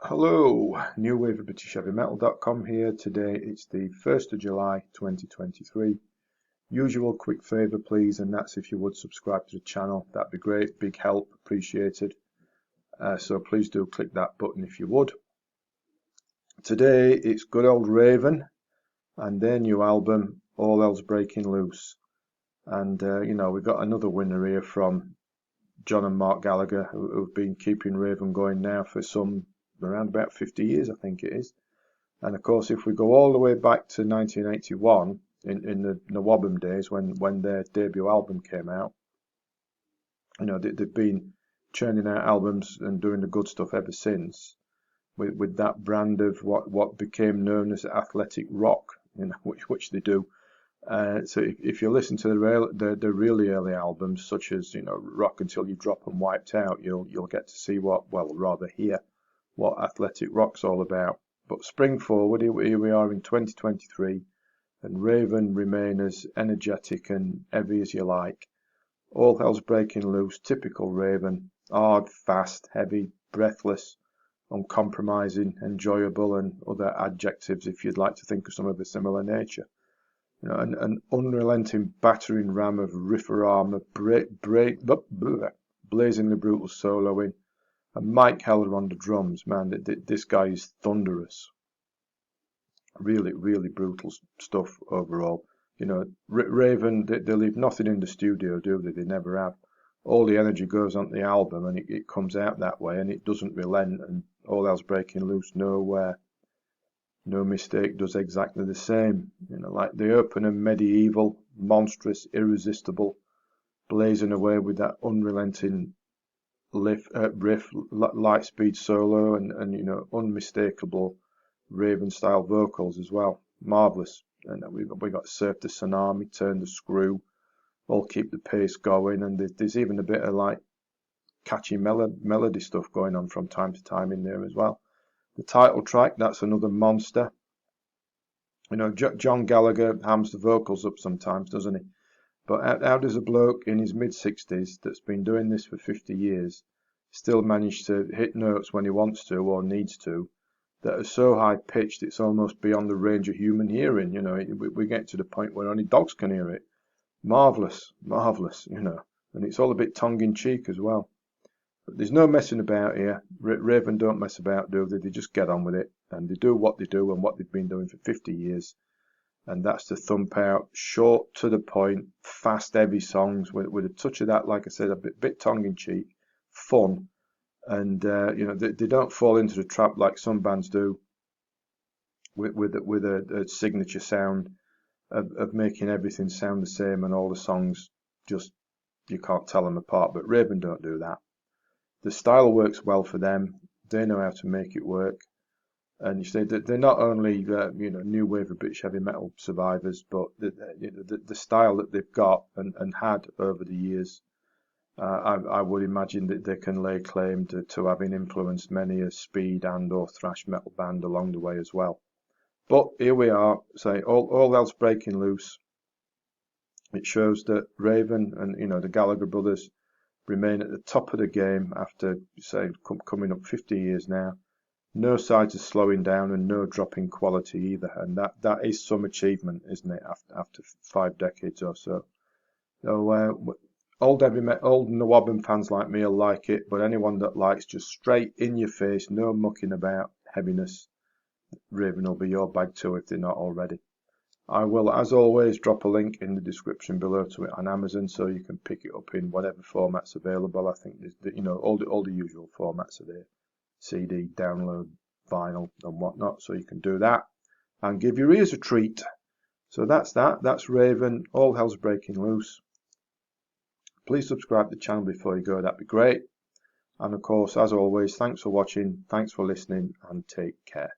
Hello, New Wave of British Heavy Metal.com here. Today it's the 1st of July 2023. Usual quick favour please, and that's if you would subscribe to the channel. That'd be great, big help, appreciated. So please do click that button if you would. Today it's good old Raven and their new album, All Hell's Breaking Loose. And we've got another winner here from John and Mark Gallagher, who've been keeping Raven going now for around about 50 years, I think it is. And of course, if we go all the way back to 1981, in the Nawabum days, when their debut album came out, they've been churning out albums and doing the good stuff ever since, with that brand of what became known as athletic rock, which they do. So if you listen to the really early albums, such as Rock Until You Drop and Wiped Out, you'll get to see hear what athletic rock's all about. But spring forward, here we are in 2023, and Raven remain as energetic and heavy as you like. All hell's breaking loose, typical Raven, hard, fast, heavy, breathless, uncompromising, enjoyable, and other adjectives if you'd like to think of some of a similar nature. An unrelenting battering ram of riffer armour, blazingly brutal soloing, and Mike Heller on the drums. Man, this guy is thunderous. Really, really brutal stuff overall. Raven, they leave nothing in the studio, do they? They never have. All the energy goes onto the album, and it comes out that way, and it doesn't relent. And All Hell's Breaking Loose, no mistake, does exactly the same. Like the opener, medieval, monstrous, irresistible, blazing away with that unrelenting riff, light speed solo, and unmistakable Raven style vocals as well. Marvelous. And we got Surf the Tsunami, Turn the Screw, all keep the pace going, and there's even a bit of like catchy melody stuff going on from time to time in there as well. The title track, that's another monster. John Gallagher hams the vocals up sometimes, doesn't he? But how does a bloke in his mid-60s that's been doing this for 50 years still manage to hit notes when he wants to or needs to that are so high-pitched it's almost beyond the range of human hearing? We get to the point where only dogs can hear it. Marvellous, marvellous, and it's all a bit tongue-in-cheek as well. But there's no messing about here. Raven don't mess about, do they? They just get on with it, and they do what they do and what they've been doing for 50 years. And that's to thump out short, to the point, fast, heavy songs with a touch of that, like I said, a bit tongue-in-cheek, fun. And, they don't fall into the trap like some bands do with a signature sound of making everything sound the same and all the songs just, you can't tell them apart. But Raven don't do that. The style works well for them. They know how to make it work. And you say that they're not only new wave of British heavy metal survivors, but the style that they've got and had over the years, I would imagine that they can lay claim to having influenced many a speed and or thrash metal band along the way as well. But here we are, say all hell's breaking loose. It shows that Raven and the Gallagher brothers remain at the top of the game after, say, coming up 50 years now. No signs of slowing down and no drop in quality either, and that is some achievement, isn't it? After 5 decades or so. So old Nawabum fans like me will like it, but anyone that likes just straight in your face, no mucking about heaviness, Raven will be your bag too if they're not already. I will, as always, drop a link in the description below to it on Amazon, so you can pick it up in whatever format's available. I think there's all the usual formats are there. CD, download, vinyl and whatnot, so you can do that and give your ears a treat. So that's Raven, All Hell's Breaking Loose. Please subscribe to the channel before you go, that'd be great. And of course, as always, thanks for watching, thanks for listening, and take care.